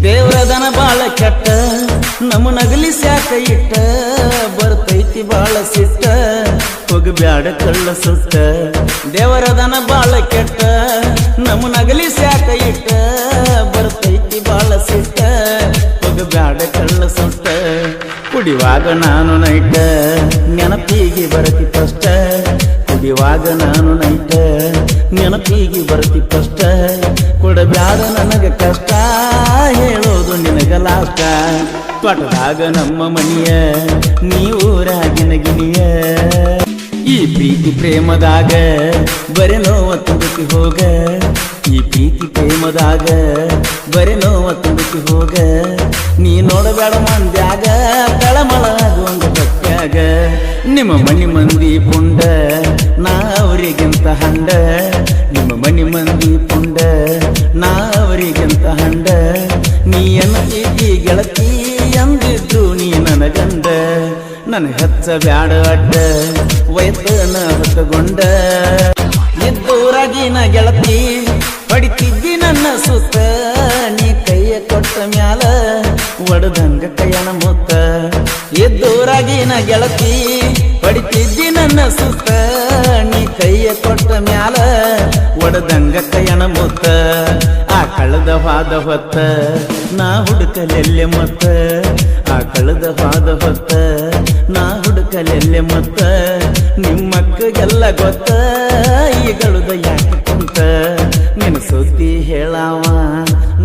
ದೇವರದನ ಬಾಳ ಕೆಟ್ಟ ನಮ್ಮ ನಗಲಿ ಸ್ಯಾಕ ಇಟ್ಟ ಬರ್ತೈತಿ ಬಾಳ ಸಿಟ್ಟ ಹೋಗಬ್ಯಾಡ ಕಳ್ಳ ಸುಟ್ಟ ದೇವರದನ ಬಾಳ ಕೆಟ್ಟ ನಮ್ಮ ನಗಲಿ ಸ್ಯಾಕ ಇಟ್ಟ ಬರ್ತೈತಿ ಬಾಳ ಸಿಟ್ಟ ಹೋಗಬ್ಯಾಡ ಕಳ್ಳ ಸುಟ್ಟ ಕುಡಿವಾಗ ನಾನು ನೈಟ ನೆನಪಿಗೆ ಬರತಿ ಫಸ್ಟ್ ಕುಡಿವಾಗ ನಾನು ನೈಟ ನೆನಪಿಗೆ ಬರತಿ ಫಸ್ಟ್ ಕೊಡಬ್ಯಾಡ ನನಗ ಕಷ್ಟ ಹೇಳೋದು ನಿನಗ ಲಾಷ್ಟ ತೊಟದಾಗ ನಮ್ಮ ಮನಿಯ ನೀ ಊರಾಗಿನ ಗಿನಿಯ ಈ ಪ್ರೀತಿ ಪ್ರೇಮದಾಗ ಬರೆ ನೋವ ತುಂಬಿ ಹೋಗ ಈ ಪ್ರೀತಿ ಪ್ರೇಮದಾಗ ಬರೆ ನೋವ ತುಂಬಿ ಹೋಗ ನೀ ನೋಡಬೇಡ ಮಂದ್ಯಾಗ ತಳಮಳ ಆಗುವಂಗ ಬಕ್ಕಾಗ ನಿಮ್ಮ ಮನಿ ಮಂದಿ ಪುಂಡ ನಾ ಅವರಿಗಿಂತ ಹಂಡ ನಿಮ್ಮ ಮನಿ ಮಂದಿ ಪುಂಡ ನಾ ಅವರಿಗಿಂತ ಹಂಡ ನೀ ಎನ್ನೀತಿ ಗೆಳತಿ ಎಂದಿದ್ದು ನೀ ನನಗಂಡ ನನ್ನ ಹಚ್ಚ ಬ್ಯಾಡ ಅಡ್ಡ ವಯಸ್ಸನ ಹೊತ್ತಗೊಂಡ ಎದ್ದೂರಾಗಿನ ಗೆಳತಿ ಹೊಡಿತಿದ್ದಿ ನನ್ನ ಸುತ್ತ ನೀ ಕೈಯ ಕೊಟ್ಟ ಮ್ಯಾಲ ಒಡದಂಗ ಕೈಯನ ಮುತ್ತ ಎದ್ದೂರಾಗಿನ ಗೆಳತಿ ಹೊಡಿತಿದ್ದಿ ನನ್ನ ಸುತ್ತ ನೀ ಕೈಯ ಕೊಟ್ಟ ಮ್ಯಾಲ ಒಡದಂಗ ಕೈಯನ ಮುತ್ತ ಆ ಕಳೆದ ಹಾದ ಹೊತ್ತ ನಾ ಹುಡುಕಲೆಲ್ಲೆ ಮತ್ತ ಆ ಕಳೆದ ಹಾದ ಹೊತ್ತ ನಾ ಹುಡುಕಲೆಲ್ಲೆ ಮತ್ತ ನಿಮ್ಮಕ್ಕಗೆಲ್ಲ ಗೊತ್ತ ಈಗಳುದ ಯಾಕೆ ಕುಂತ ನಿನ್ನ ಸುದ್ದಿ ಹೇಳಾವ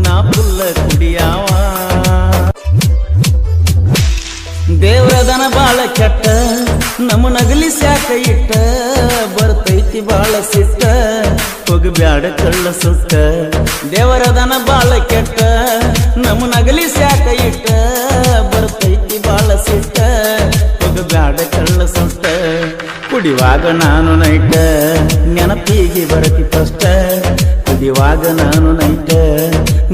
ನಾ ಫುಲ್ಲ ಕುಡಿಯಾವ ದೇವರದನ ಬಾಳ ಕೆಟ್ಟ ನಮ್ಮ ನಗಲಿ ಸ್ಯಾಕ ಇಟ್ಟ ಬರ್ತೈತಿ ಬಾಳ ಸಿಟ್ಟ ಹೋಗಬ್ಯಾಡ ಕಳ್ಳ ಸುಟ್ಟ ದೇವರದನ ಬಾಳ ಕೆಟ್ಟ ನಮ್ಮ ನಗಲಿ ಸ್ಯಾಕ ಇಟ್ಟ ಬರ್ತೈತಿ ಬಾಳ ಸಿಟ್ಟ ಹೋಗಬ್ಯಾಡ ಕಳ್ಳ ಸುಟ್ಟ ಕುಡಿವಾಗ ನಾನು ನೈಟ ನೆನಪಿಗೆ ಬರತಿ ಫಸ್ಟ್ ಕುಡಿವಾಗ ನಾನು ನೈಟ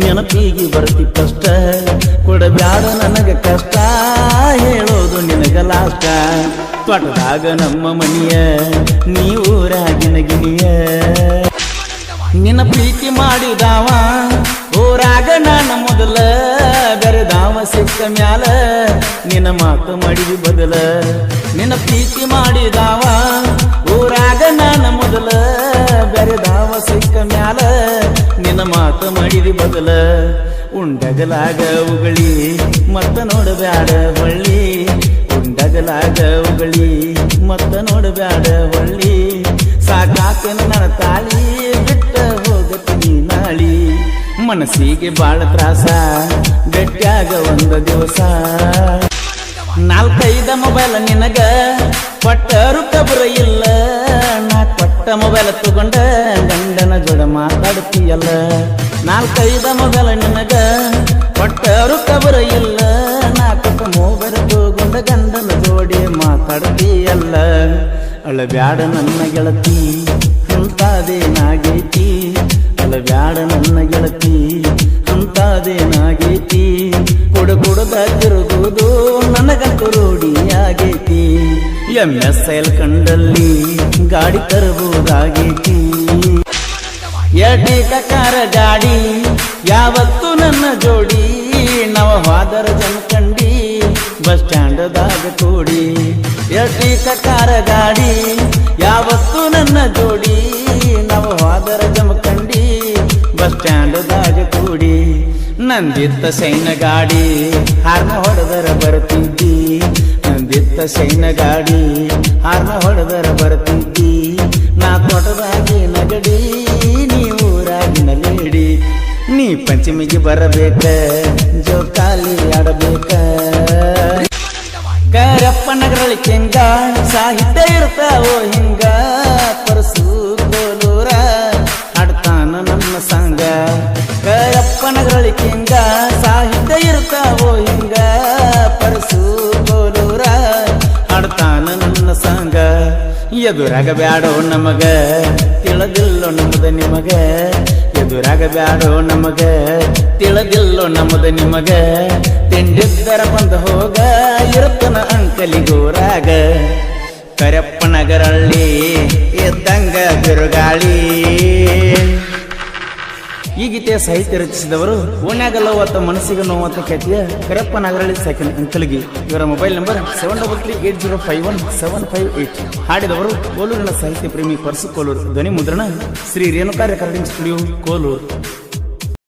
ನೆನಪಿಗೆ ಬರತಿ ಫಸ್ಟ್ ಕೊಡಬ್ಯಾಡ ನನಗ ಕಷ್ಟ ಹೇಳೋದು ನಿನಗ ಲಾಷ್ಟ ತೊಟದಾಗ ನಮ್ಮ ಮನಿಯ ನೀ ಊರಾಗಿನ ಗಿನಿಯ ನಿನ್ನ ಪ್ರೀತಿ ಮಾಡಿದಾವ ಊರಾಗ ನಾನು ಮೊದಲ ಬೆರೆದಾವ ಸಿಕ್ಕ ಮ್ಯಾಲ ನಿನ್ನ ಮಾತು ಮಾಡಿದಿ ಬದಲ ನಿನ್ನ ಪ್ರೀತಿ ಮಾಡಿದಾವ ಊರಾಗ ನಾನು ಮೊದಲ ಬೆರೆದಾವ ಸಿಕ್ಕ ಮ್ಯಾಲ ನಿನ್ನ ಮಾತು ಮಾಡಿದಿ ಬದಲ ಉಂಡಗಲಾಗ ಉಗಳಿ ಮತ್ತ ನೋಡಬ್ಯಾಡ ಹೊಳ್ಳಿ ಉಂಡಗಲಾಗ ಉಗಳಿ ಮತ್ತ ನೋಡಬ್ಯಾಡ ಹೊಳ್ಳಿ ಸಾಕಾಕ ನನ್ನ ತಾಳಿ ಬಿಟ್ಟ ಹೋಗತೀನಿ ನಾಳಿ ಮನಸ್ಸಿಗೆ ಬಾಳ ತ್ರಾಸ ಗಟ್ಟ್ಯಾಗ ಒಂದ ದಿವಸ ನಾಲ್ಕೈದ ಮೊಬೈಲ್ ನಿನಗ ಕೊಟ್ಟರು ಕಬರ ಇಲ್ಲ ನಾ ಕೊಟ್ಟ ಮೊಬೈಲ್ ತಗೊಂಡ ಗಂಡನ ಜೋಡ ಮಾತಾಡ್ತೀಯಲ್ಲ ನಾಲ್ಕೈದ ಮೊಬೈಲ್ ನಿನಗ ಕೊಟ್ಟರು ಕಬರ ಇಲ್ಲ ನಾ ಕೊಟ್ಟ ಮೊಬೈಲ್ ತಗೊಂಡ ಗಂಡನ ಜೋಡಿ ಮಾತಾಡ್ತೀಯಲ್ಲ ಅಳಬ್ಯಾಡ ನನ್ನ ಗೆಳತಿ ಅಂತಾದೇನಾಗೈತಿ ಅಳಬ್ಯಾಡ ನನ್ನ ಗೆಳತಿ ಅಂತಾದೇನಾಗೈತಿ ಕುಡದ ತಿರುಗುವುದು ನನಗಂತೂ ರೂಢಿಯಾಗೈತಿ MSL ಕಂಡಲ್ಲಿ ಗಾಡಿ ತರಬಹುದಾಗೈತಿ ಎಡಿ ಕಕಾರ ಗಾಡಿ ಯಾವತ್ತು ನನ್ನ ಜೋಡಿ ನವ ಹಾದರ ಜಮಖಂಡಿ ಬಸ್ ಸ್ಟ್ಯಾಂಡದಾಗ ಕೂಡಿ ಎಡಿ ಕಕಾರ ಗಾಡಿ ಯಾವತ್ತು ನನ್ನ ಜೋಡಿ ನವ ಹಾದರ ಜಮಖಂಡಿ ಬಸ್ ಸ್ಟ್ಯಾಂಡದಾಗ ಕೂಡಿ ನಂದಿತ್ತ ಸೈನ ಗಾಡಿ ಹಾರ್ನ ಹೊಡೆದರ ಬರ್ತಿದ್ದಿ ನಂದಿತ್ತ ಸೈನ ಗಾಡಿ ಹಾರ್ನ ಹೊಡೆದರ ಬರ್ತಿದ್ದಿ ನಾ ತೋಟದಾಗಿ ನಗಡಿ ನೀ ಊರಾಗಿನ ಲೇಡಿ ನೀ ಪಂಚಮಿಗೆ ಬರಬೇಕ ಜೋಕಾಲಿ ಆಡಬೇಕ ಕರಪ್ಪ ನಗರಳಿ ಕೆಂಗ ಸಾಹಿತ್ಯ ಇರ್ತಾವೋ ಹಿಂಗ ಪರಸು ಕೋಲೂರ ಹಾಡ್ತಾನ ನನ್ನ ಸಂಗ ಕರಪ್ಪ ನಗರಳಿ ಕೆಂಗ ಸಾಹಿತ್ಯ ಇರ್ತಾವೋ ಹಿಂಗ ಪರಸು ಕೋಲೂರ ಹಾಡ್ತಾನ ನನ್ನ ಸಂಗ ಎದುರಾಗ ಬ್ಯಾಡೋ ನಮಗ ತಿಳಿದಿಲ್ಲೋ ನಮ್ಮದ ನಿಮಗ ಎದುರಾಗ ಬ್ಯಾಡೋ ನಮಗ ತಿಳಿದಿಲ್ಲೋ ನಮ್ಮದ ನಿಮಗ ತಿಂಡಿದ್ದರ ಬಂದ ಹೋಗ ಇರುತ್ತನ ಅಂಕಲಿಗೋರಾಗ ಕರಪ್ಪ ನಗರಳ್ಳಿ ಎದ್ದಂಗ ಬಿರುಗಾಳಿ ಈ ಗೀತೆಯ ಸಾಹಿತ್ಯ ರಚಿಸಿದವರು ಓಣ್ಯಾಗಲ್ಲ ಅಥವಾ ಮನಸ್ಸಿಗೆ ನೋವತ್ತ ಖ್ಯಾತಿಯ ಕರಪ್ಪ ನಾಗರಳ್ಳಿ ಸಾಕಿನ ಅಂಕಲ್ಗಿ. ಇವರ ಮೊಬೈಲ್ ನಂಬರ್ 7338051758. ಹಾಡಿದವರು ಕೋಲೂರಿನ ಸಾಹಿತ್ಯ ಪ್ರೇಮಿ ಪರಸು ಕೋಲೂರು. ಧ್ವನಿ ಮುದ್ರಣ ಶ್ರೀ ರೇಣುಕಾ ರೆಕಾರ್ಡಿಂಗ್ ಸ್ಟುಡಿಯೋ ಕೋಲೂರು.